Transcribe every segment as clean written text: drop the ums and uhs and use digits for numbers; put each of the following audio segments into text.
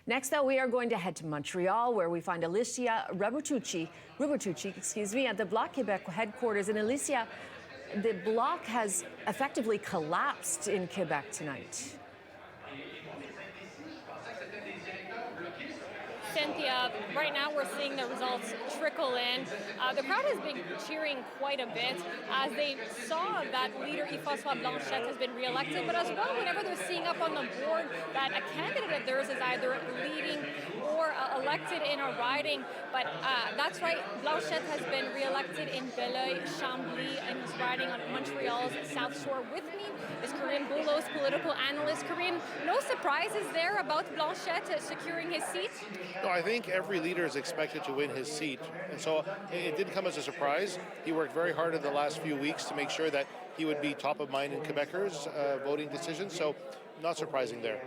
Next, though, we are going to head to Montreal, where we find Alicia Rubertucci, at the Bloc Québecois headquarters. And Alicia, the Bloc has effectively collapsed in Quebec tonight. Cynthia, right now we're seeing the results trickle in. The crowd has been cheering quite a bit as they saw that leader Yves-François Blanchet has been re-elected, but as well whenever they're seeing up on the board that a candidate of theirs is either leading or elected in a riding. But that's right, Blanchet has been re-elected in Belleuil, Chambly, and he's riding on Montreal's South Shore. With me is Karim Boulos, political analyst. Karim, no surprises there about Blanchet securing his seat? No, I think every leader is expected to win his seat. And so it didn't come as a surprise. He worked very hard in the last few weeks to make sure that he would be top of mind in Quebecers' voting decisions. So not surprising there.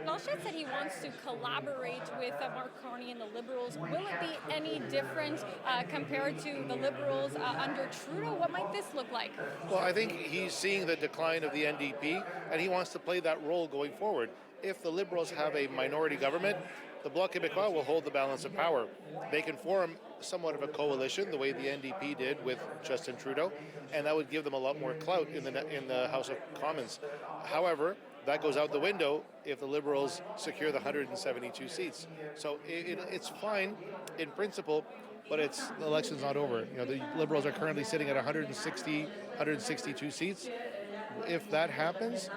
Blanchet said he wants to collaborate with Mark Carney and the Liberals. Will it be any different compared to the Liberals under Trudeau? What might this look like? Well, I think he's seeing the decline of the NDP, and he wants to play that role going forward. If the Liberals have a minority government, the Bloc Québécois will hold the balance of power. They can form somewhat of a coalition, the way the NDP did with Justin Trudeau, and that would give them a lot more clout in the House of Commons. However, that goes out the window if the Liberals secure the 172 seats. So it's fine in principle, but the election's not over. You know, the Liberals are currently sitting at 162 seats. If that happens,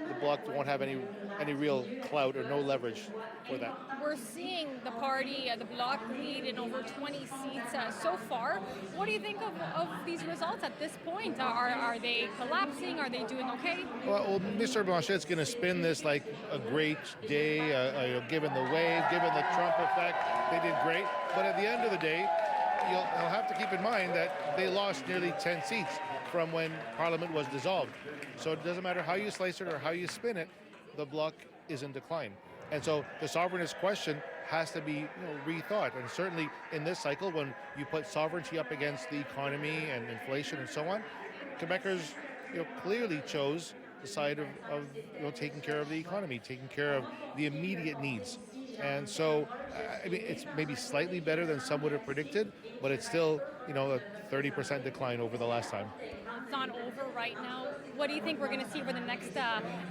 the Bloc won't have any real clout or no leverage for that. We're seeing the party, the Bloc, lead in over 20 seats so far. What do you think of these results at this point? Are they collapsing? Are they doing okay? Well, Mr. Blanchet's going to spin this like a great day, given the wave, given the Trump effect. They did great. But at the end of the day, you'll have to keep in mind that they lost nearly 10 seats from when Parliament was dissolved. So it doesn't matter how you slice it or how you spin it, the Bloc is in decline. And so the sovereignist question has to be rethought. And certainly in this cycle, when you put sovereignty up against the economy and inflation and so on, Quebecers clearly chose the side of taking care of the economy, taking care of the immediate needs. And so, I mean, it's maybe slightly better than some would have predicted, but it's still, a 30% decline over the last time. It's not over right now. What do you think we're going to see over the next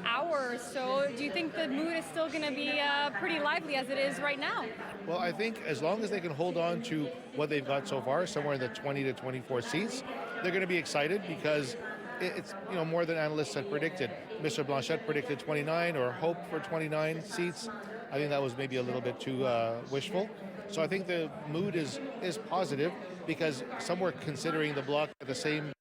hour or so? Do you think the mood is still going to be pretty lively as it is right now? Well, I think as long as they can hold on to what they've got so far, somewhere in the 20 to 24 seats, they're going to be excited because it's more than analysts had predicted. Mr. Blanchet predicted 29 or hoped for 29 seats. I think that was maybe a little bit too wishful. So I think the mood is positive because some were considering the Bloc at the same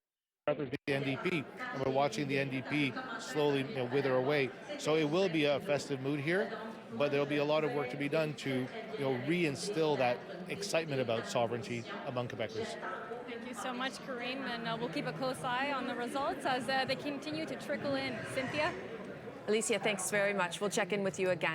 as the NDP, and we're watching the NDP slowly wither away. So it will be a festive mood here, but there'll be a lot of work to be done to reinstill that excitement about sovereignty among Quebecers. Thank you so much, Karim, and we'll keep a close eye on the results as they continue to trickle in. Cynthia? Alicia, thanks very much. We'll check in with you again.